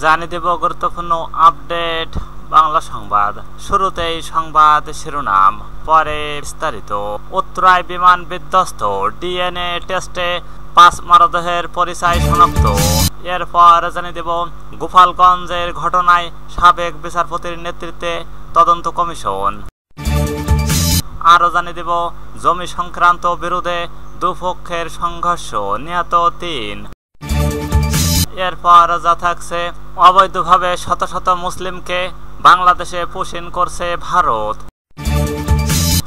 জানিয়ে দেব গুরুত্বপূর্ণ আপডেট বাংলা সংবাদ। শুরুতেই সংবাদ শিরোনাম, পরে বিস্তারিত। উত্তরায় বিমান বিধ্বস্ত, ডিএনএ টেস্টে 5 মরদেহের পরিচয় শনাক্ত। এরপর জানিয়ে দেব গোপালগঞ্জের ঘটনায় সাবেক বিচারপতির নেতৃত্বে তদন্ত কমিশন। আরও জানিয়ে দেব জমি সংক্রান্ত বিরোধে দুপক্ষের সংঘর্ষ, নিহত 3। এরপর যা থাকছে, অবৈধভাবে শত শত মুসলিমকে বাংলাদেশে পুশিন করছে ভারত।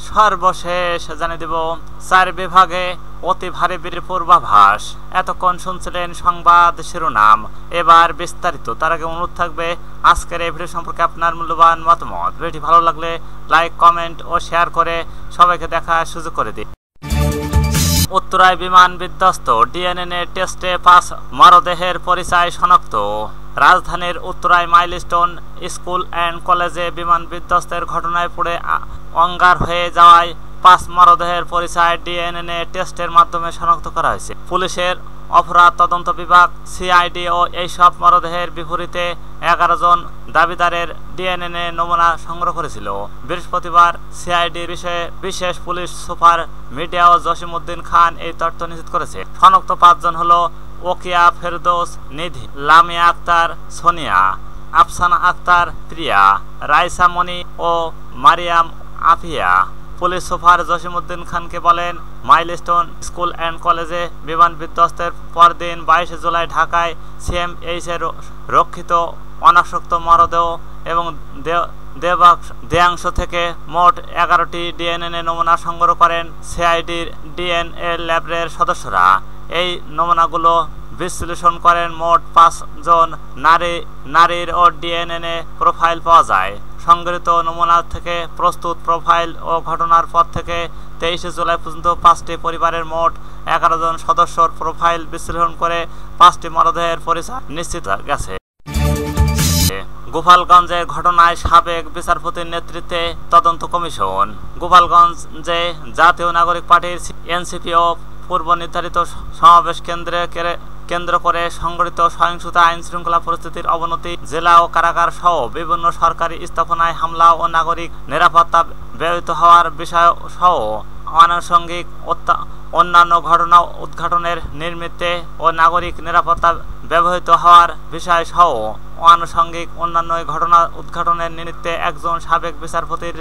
সর্বশেষ জানিয়ে দেব 4 বিভাগে অতি ভারী বৃষ্টির পূর্বাভাস। এতক্ষণ শুনছিলেন সংবাদ শিরোনাম, এবার বিস্তারিত। তার আগে অনুরোধ থাকবে আজকের এই ভিডিও সম্পর্কে আপনার মূল্যবান মতামত। ভিডিওটি ভালো লাগলে লাইক, কমেন্ট ও শেয়ার করে সবাইকে দেখার সুযোগ করে দিন। উত্তরায় বিমান বিধ্বস্ত, ডিএনএ টেস্টে 5 মরদেহের পরিচয় শনাক্ত। রাজধানীর উত্তরায় মাইলস্টোন স্কুল অ্যান্ড কলেজে বিমান বিধ্বস্তের ঘটনায় পড়ে অঙ্গার হয়ে যাওয়ায় 5 মরদেহের পরিচয় ডিএনএ টেস্টের মাধ্যমে শনাক্ত করা হয়েছে। পুলিশের অপরাধ তদন্ত বিভাগ সিআইডি ও এইসব মরদেহের বিপরীতে 11 জন দাবিদারের ডিএনএ নমুনা সংগ্রহ করেছিল। বৃহস্পতিবার সিআইডির বিশেষ পুলিশ সুপার মিডিয়া ও জসিমউদ্দিন খান এই তথ্য নিশ্চিত করেছে। শনাক্ত 5 জন হল ওকিয়া ফেরদৌস, নিধি, লামিয়া আক্তার, সোনিয়া, আফসানা আক্তার, প্রিয়া, রাইসা মনি ও মারিয়াম আফিয়া। পুলিশ সুপার জসিমউদ্দিন খানকে বলেন, মাইলস্টোন স্কুল অ্যান্ড কলেজে বিমান বিধ্বস্তের পরদিন 22 জুলাই ঢাকায় সিএমএইচ এর রক্ষিত অনাসক্ত মরদেহ এবং দেহাংশ থেকে মোট 11টি ডিএনএ নমুনা সংগ্রহ করেন সিআইডির ডিএনএ ল্যাবের সদস্যরা। এই নমুনাগুলো বিশ্লেষণ করেন। মোট 5 জন নারীর ও ডিএনএ প্রোফাইল পাওয়া যায়। সংগৃহীত নমুনা থেকে প্রস্তুত প্রোফাইল ও ঘটনার পর থেকে 23 জুলাই পর্যন্ত 5টি পরিবারের মোট 11 জন সদস্যর প্রোফাইল বিশ্লেষণ করে 5টি মরদেহের পরিচয় নিশ্চিত গেছে। গোপালগঞ্জের ঘটনায় সাবেক বিচারপতির নেতৃত্বে তদন্ত কমিশন। গোপালগঞ্জে জাতীয় নাগরিক পার্টির এনসিপি ও পূর্ব নির্ধারিত সমাবেশ কেন্দ্র করে সংঘটিত সহিংসতা, আইন শৃঙ্খলা পরিস্থিতির অবনতি, জেলা ও কারাগার সহ বিভিন্ন সরকারি স্থাপনায় হামলা ও নাগরিক নিরাপত্তা ব্যাহত হওয়ার বিষয় সহ আনুষঙ্গিক অন্যান্য ঘটনা উদ্ঘাটনের নিমিত্তে ও নাগরিক নিরাপত্তা ব্যবহৃত হওয়ার বিষয় সহ আনুষঙ্গিক অন্যান্য ঘটনা উদ্ঘাটনের নিমিত্তে একজন সাবেক বিচারপতির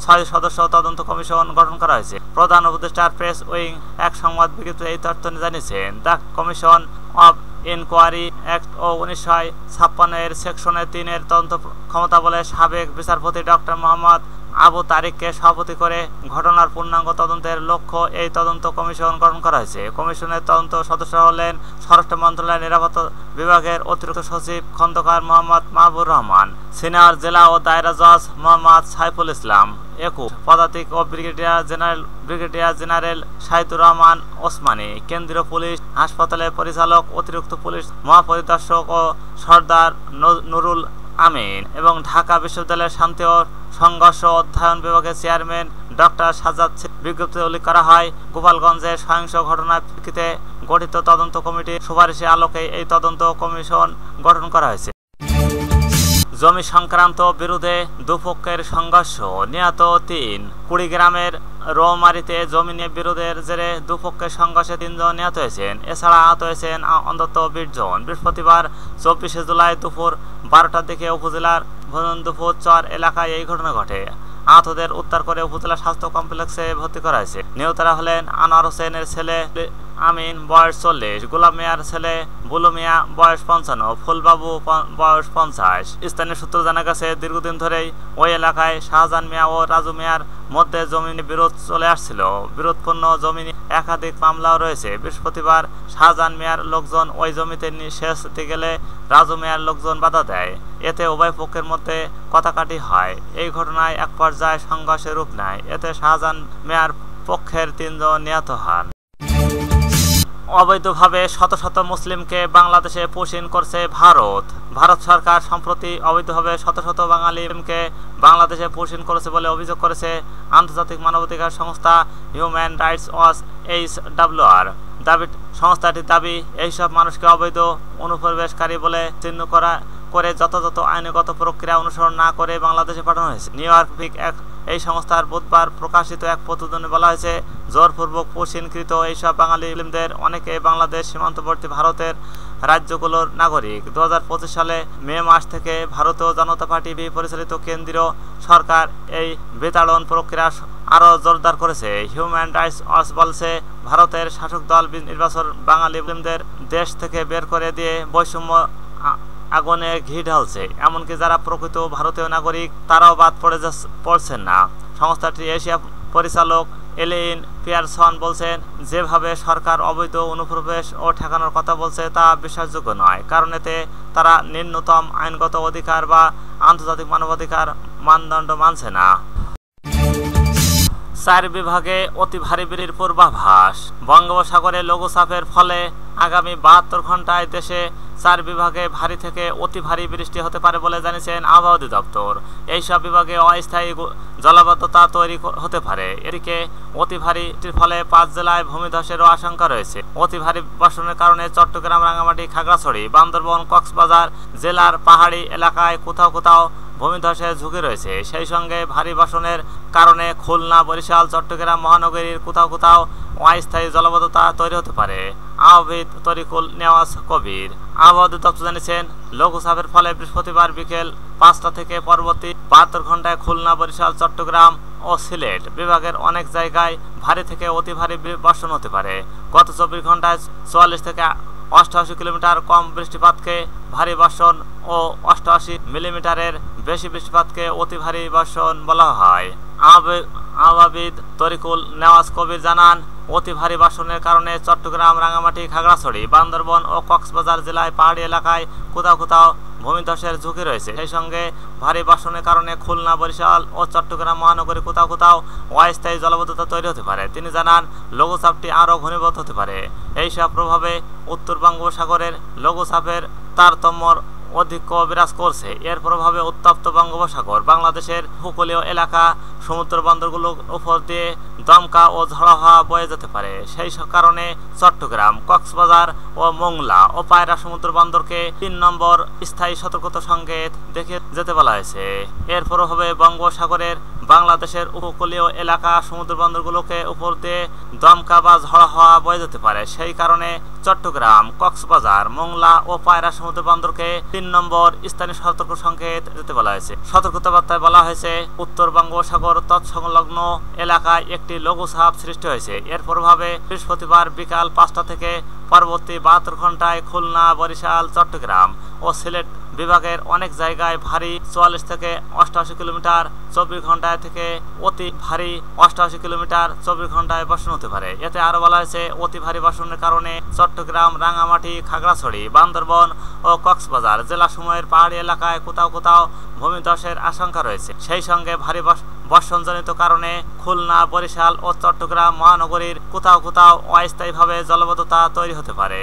6 সদস্য তদন্ত কমিশন গঠন করা হয়েছে। প্রধান উপদেষ্টার প্রেস উইং এক সংবাদ বিজ্ঞপ্তিতে এই তথ্য জানিয়েছেন। The commission of inquiry act ও 1956 এর সেকশনে 3 এর তদন্ত ক্ষমতা বলে সাবেক বিচারপতি ডক্টর মোহাম্মদ আবু তারিককে সভাপতি করে ঘটনার পূর্ণাঙ্গ তদন্তের লক্ষ্য এই তদন্ত কমিশন গঠন করা হয়েছে। কমিশনের তদন্ত সদস্যরা হলেন স্বরাষ্ট্র মন্ত্রণালয়ের নিরাপত্তা বিভাগের অতিরিক্ত সচিব খন্দকার মোহাম্মদ মাহবুর রহমান, সিনিয়র জেলা ও দায়রা জজ মোহাম্মদ সাইফুল ইসলাম, পদাতিক ও ব্রিগেডিয়ার জেনারেল শাহিদুর রহমান ওসমানী, কেন্দ্রীয় পুলিশ হাসপাতালের পরিচালক, অতিরিক্ত পুলিশ মহাপরিদর্শক ও সর্দার নুরুল আমিন এবং ঢাকা বিশ্ববিদ্যালয়ের শান্তি ও সংঘর্ষ অধ্যয়ন বিভাগের চেয়ারম্যান ডক্টর সাজ্জাদ। বিজ্ঞপ্তিতে উল্লেখ করা হয়, গোপালগঞ্জের সহিংস ঘটনার প্রেক্ষিতে গঠিত তদন্ত কমিটির সুপারিশের আলোকে এই তদন্ত কমিশন গঠন করা হয়েছে। জমি সংক্রান্ত বিরোধে দুপক্ষের সংঘর্ষ, নিহত 3। কুড়িগ্রামের রৌমারীতে জমি নিয়ে বিরোধের জেরে দুপক্ষের সংঘর্ষে 3 জন নিহত হয়েছেন। এছাড়া আহত হয়েছেন অন্তত 20 জন। বৃহস্পতিবার 24 জুলাই দুপুর 12টার দিকে উপজেলার ভজনদুপুর চর এলাকায় এই ঘটনা ঘটে। আহতদের উদ্ধার করে উপজেলা স্বাস্থ্য কমপ্লেক্সে ভর্তি করা হয়েছে। নিহতরা হলেন আনোয়ার হোসেনের ছেলে আমিন, বয়স 40, গোলাম মিয়ার ছেলে বুলু মিয়া, বয়স 55, ফুলবাবু, বয়স 50। স্থানীয় সূত্র জানা গেছে, দীর্ঘদিন ধরেই ওই এলাকায় শাহজাহান মিয়া ও রাজু মিয়ার মধ্যে জমি বিরোধ চলে আসছিল। বিরোধপূর্ণ জমি একাধিক মামলাও রয়েছে। বৃহস্পতিবার শাহজাহান মিয়ার লোকজন ওই জমিতে সেচ দিতে গেলে রাজু মিয়ার লোকজন বাধা দেয়। এতে উভয় পক্ষের মধ্যে কথাকাটি হয়। এই ঘটনায় এক পর্যায়ে সংঘর্ষের রূপ নেয়। এতে শাহজাহান মিয়ার পক্ষের 3 জন নিহত হন। অবৈধভাবে শত শত মুসলিমকে বাংলাদেশে পুশিন করছে ভারত। ভারত সরকার সম্প্রতি অবৈধভাবে শত শত বাঙালিকে বাংলাদেশে পুশিন করেছে বলে অভিযোগ করেছে আন্তর্জাতিক মানবাধিকার সংস্থা হিউম্যান রাইটস ওয়াচ HWR। সংস্থাটির দাবি, এইসব মানুষকে অবৈধ অনুপ্রবেশকারী বলে চিহ্নিত করে যথাযথ আইনগত প্রক্রিয়া অনুসরণ না করে বাংলাদেশে পাঠানো হয়েছে। নিউ ইয়র্ক এই সংস্থার বুধবার প্রকাশিত এক প্রতিবেদনে বলা হয়েছে, জোরপূর্বক পুষিনকৃত এইসব বাঙালি মুসলিমদের অনেকে বাংলাদেশ সীমান্তবর্তী ভারতের রাজ্যগুলোর নাগরিক। 2025 সালে মে মাস থেকে ভারতীয় জনতা পার্টি পরিচালিত কেন্দ্রীয় সরকার এই বিতাড়ন প্রক্রিয়া আরও জোরদার করেছে। হিউম্যান রাইটস ওয়াচ বলছে, ভারতের শাসক দল নির্বাচন বাঙালি মুসলিমদের দেশ থেকে বের করে দিয়ে বৈষম্য আগুনে ঘি ঢালছে। এমনকি যারা প্রকৃত ভারতীয় নাগরিক তারাও বাদ পড়ছেন না। সংস্থাটির এশিয়া পরিচালক এলেইন পিয়ারসন বলছেন, যেভাবে সরকার অবৈধ অনুপ্রবেশ ও ঠেকানোর কথা বলছে তা বিশ্বাসযোগ্য নয়, কারণ এতে তারা ন্যূনতম আইনগত অধিকার বা আন্তর্জাতিক মানবাধিকার মানদণ্ড মানছে না। 4 বিভাগে অতি ভারী বৃষ্টির পূর্বাভাস। বঙ্গোপসাগরে লঘুচাপের ফলে আগামী 72 ঘন্টায় দেশে 4 বিভাগে ভারী থেকে অতি ভারী বৃষ্টি হতে পারে বলে জানিয়েছেন আবহাওয়া অধিদপ্তর। এইসব বিভাগে অস্থায়ী জলাবদ্ধতা তৈরি হতে পারে। এদিকে অতি ভারী বৃষ্টির ফলে 5 জেলায় ভূমিধসেরও আশঙ্কা রয়েছে। অতি ভারী বর্ষণের কারণে চট্টগ্রাম, রাঙ্গামাটি, খাগড়াছড়ি, বান্দরবান, কক্সবাজার জেলার পাহাড়ি এলাকায় কোথাও কোথাও ভূমিধসের ঝুঁকি রয়েছে। সেই সঙ্গে ভারী বর্ষণের কারণে খুলনা, বরিশাল, চট্টগ্রাম মহানগরীর কোথাও কোথাও অস্থায়ী জলাবদ্ধতা তৈরি হতে পারে। আবহাওয়াবিদ তরিকুল নেওয়াজ কবির আবহাওয়া অধিদপ্তর জানিয়েছেন, লঘুচাপের ফলে বৃহস্পতিবার বিকেল 5টা থেকে পরবর্তী 72 ঘন্টায় খুলনা, বরিশাল, চট্টগ্রাম ও সিলেট বিভাগের অনেক জায়গায় ভারী থেকে অতি ভারী বর্ষণ হতে পারে। গত 24 ঘন্টায় 44 থেকে 88 কিলোমিটার কম বৃষ্টিপাতকে ভারী বর্ষণ ও 88 মিলিমিটারের বেশি বৃষ্টিপাতকে অতি ভারী বর্ষণ বলা হয়। আবহাওয়াবিদ তরিকুল নেওয়াজ কবির জানান, অতি ভারী বর্ষণের কারণে চট্টগ্রাম, রাঙ্গামাটি, খাগড়াছড়ি, বান্দরবান ও কক্সবাজার জেলায় পাহাড়ি এলাকায় কোথাও কোথাও ভূমিধসের ঝুঁকি রয়েছে। সেই সঙ্গে ভারী বর্ষণের কারণে খুলনা, বরিশাল ও চট্টগ্রাম মহানগরী কোথাও কোথাও অস্থায়ী জলাবদ্ধতা তৈরি হতে পারে। তিনি জানান, লঘুচাপটি আরও ঘনীভূত হতে পারে। এইসব প্রভাবে উত্তর বঙ্গোপসাগরের লঘুচাপের তারতম্যর অধিক্য বিরাজ করছে। এর প্রভাবে উত্তপ্ত বঙ্গোপসাগর, বাংলাদেশের উপকূলীয় এলাকা, সমুদ্র বন্দরগুলোর উপর দিয়ে দমকা ও ঝড়ো হাওয়া বয়ে যেতে পারে। সেই কারণে চট্টগ্রাম, কক্সবাজার ও মোংলা ও পায়রা সমুদ্র বন্দরকে 3 নম্বর স্থায়ী সতর্কতা সংকেত দেখে যেতে বলা হয়েছে। এর প্রভাবে বঙ্গোপসাগরের বাংলাদেশের উপকূলীয় এলাকা, সমুদ্র বন্দরগুলোকে উপর দিয়ে দমকা বা ঝড়ো হাওয়া বয়ে যেতে পারে। সেই কারণে চট্টগ্রাম, কক্সবাজার, মোংলা ও পায়রা সমুদ্র বন্দরকে 3 নম্বর স্থানীয় সতর্ক সংকেত দিতে বলা হয়েছে। সতর্কতা বার্তায় বলা হয়েছে, উত্তর বঙ্গোপসাগর তৎসংলগ্ন এলাকায় একটি লঘুচাপ সৃষ্টি হয়েছে। এর প্রভাবে বৃহস্পতিবার বিকাল 5টা থেকে পরবর্তী 72 ঘন্টায় খুলনা, বরিশাল, চট্টগ্রাম ও সিলেট বিভাগের অনেক জায়গায় ভারী 44 থেকে 88 কিলোমিটার 24 ঘন্টায় থেকে অতি ভারী 88 কিলোমিটার 24 ঘন্টায় বর্ষণ হতে পারে। এতে আরও বলা হয়েছে, অতি ভারী বর্ষণের কারণে চট্টগ্রাম, রাঙ্গামাটি, খাগড়াছড়ি, বান্দরবান ও কক্সবাজার জেলাসমূহের পাহাড়ি এলাকায় কোথাও কোথাও ভূমিধসের আশঙ্কা রয়েছে। সেই সঙ্গে ভারী বর্ষণজনিত কারণে খুলনা, বরিশাল ও চট্টগ্রাম মহানগরীর কোথাও কোথাও অস্থায়ীভাবে জলাবদ্ধতা তৈরি হতে পারে।